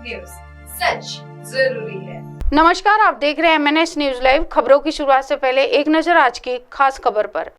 News, सच जरूरी है। नमस्कार, आप देख रहे हैं MNS न्यूज लाइव। खबरों की शुरुआत से पहले एक नजर आज की खास खबर पर।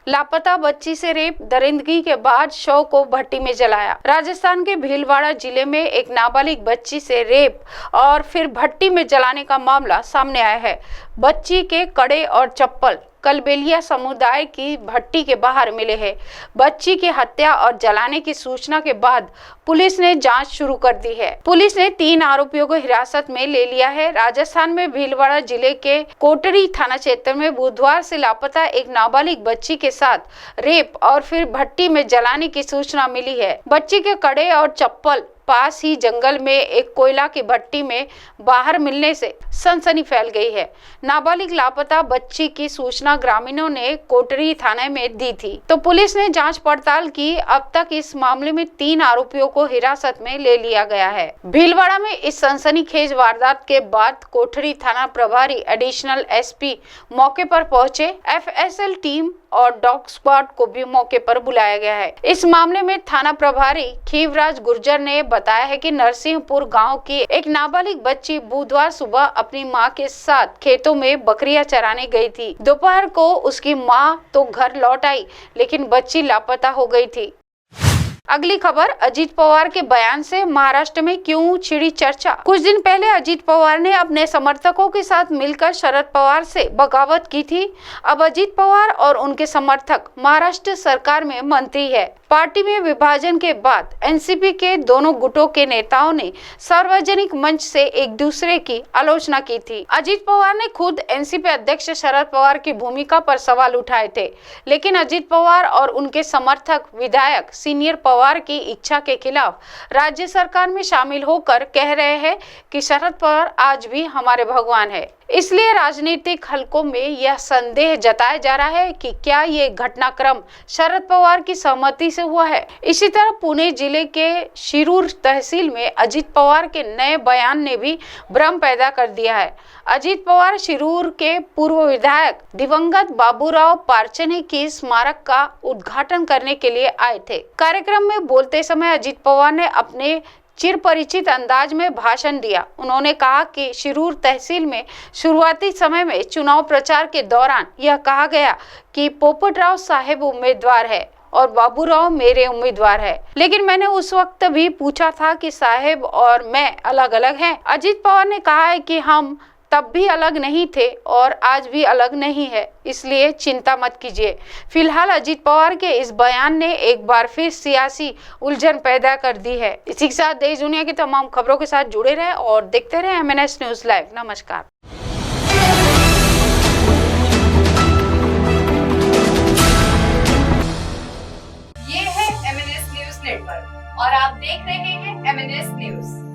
लापता बच्ची से रेप, दरिंदगी के बाद शव को भट्टी में जलाया। राजस्थान के भीलवाड़ा जिले में एक नाबालिग बच्ची से रेप और फिर भट्टी में जलाने का मामला सामने आया है। बच्ची के कड़े और चप्पल कलबेलिया समुदाय की भट्टी के बाहर मिले हैं। बच्ची की हत्या और जलाने की सूचना के बाद पुलिस ने जांच शुरू कर दी है। पुलिस ने 3 आरोपियों को हिरासत में ले लिया है। राजस्थान में भीलवाड़ा जिले के कोटरी थाना क्षेत्र में बुधवार से लापता एक नाबालिग बच्ची के साथ रेप और फिर भट्टी में जलाने की सूचना मिली है। बच्ची के कड़े और चप्पल पास ही जंगल में एक कोयला की भट्टी में बाहर मिलने से सनसनी फैल गई है। नाबालिग लापता बच्ची की सूचना ग्रामीणों ने कोटरी थाने में दी थी, तो पुलिस ने जांच पड़ताल की। अब तक इस मामले में 3 आरोपियों को हिरासत में ले लिया गया है। भीलवाड़ा में इस सनसनीखेज वारदात के बाद कोटरी थाना प्रभारी एडिशनल SP मौके पर पहुंचे। FSL टीम और डॉग स्क्वाड को भी मौके पर बुलाया गया है। इस मामले में थाना प्रभारी खीवराज गुर्जर ने बताया है कि नरसिंहपुर गांव की एक नाबालिग बच्ची बुधवार सुबह अपनी मां के साथ खेतों में बकरियां चराने गई थी। दोपहर को उसकी मां तो घर लौट आई, लेकिन बच्ची लापता हो गई थी। अगली खबर, अजीत पवार के बयान से महाराष्ट्र में क्यों छिड़ी चर्चा। कुछ दिन पहले अजीत पवार ने अपने समर्थकों के साथ मिलकर शरद पवार से बगावत की थी। अब अजीत पवार और उनके समर्थक महाराष्ट्र सरकार में मंत्री है। पार्टी में विभाजन के बाद NCP के दोनों गुटों के नेताओं ने सार्वजनिक मंच से एक दूसरे की आलोचना की थी। अजीत पवार ने खुद NCP अध्यक्ष शरद पवार की भूमिका पर सवाल उठाए थे, लेकिन अजीत पवार और उनके समर्थक विधायक सीनियर पवार की इच्छा के खिलाफ राज्य सरकार में शामिल होकर कह रहे हैं कि शरद पवार आज भी हमारे भगवान है। इसलिए राजनीतिक हलकों में यह संदेह जताया जा रहा है कि क्या ये घटनाक्रम शरद पवार की सहमति से हुआ है। इसी तरह पुणे जिले के शिरूर तहसील में अजीत पवार के नए बयान ने भी भ्रम पैदा कर दिया है। अजीत पवार शिरूर के पूर्व विधायक दिवंगत बाबूराव पार्चने की स्मारक का उद्घाटन करने के लिए आए थे। कार्यक्रम में बोलते समय अजीत पवार ने अपने चिरपरिचित अंदाज में भाषण दिया। उन्होंने कहा कि शिरूर तहसील में शुरुआती समय में चुनाव प्रचार के दौरान यह कहा गया कि पोपटराव साहब उम्मीदवार है और बाबूराव मेरे उम्मीदवार है, लेकिन मैंने उस वक्त भी पूछा था कि साहब और मैं अलग अलग हैं। अजीत पवार ने कहा है कि हम तब भी अलग नहीं थे और आज भी अलग नहीं है, इसलिए चिंता मत कीजिए। फिलहाल अजीत पवार के इस बयान ने एक बार फिर सियासी उलझन पैदा कर दी है। इसी के साथ देश दुनिया की तमाम खबरों के साथ जुड़े रहे और देखते रहे MNS न्यूज लाइव। नमस्कार। ये है MNS न्यूज नेटवर्क और आप देख रहे हैं MNS न्यूज।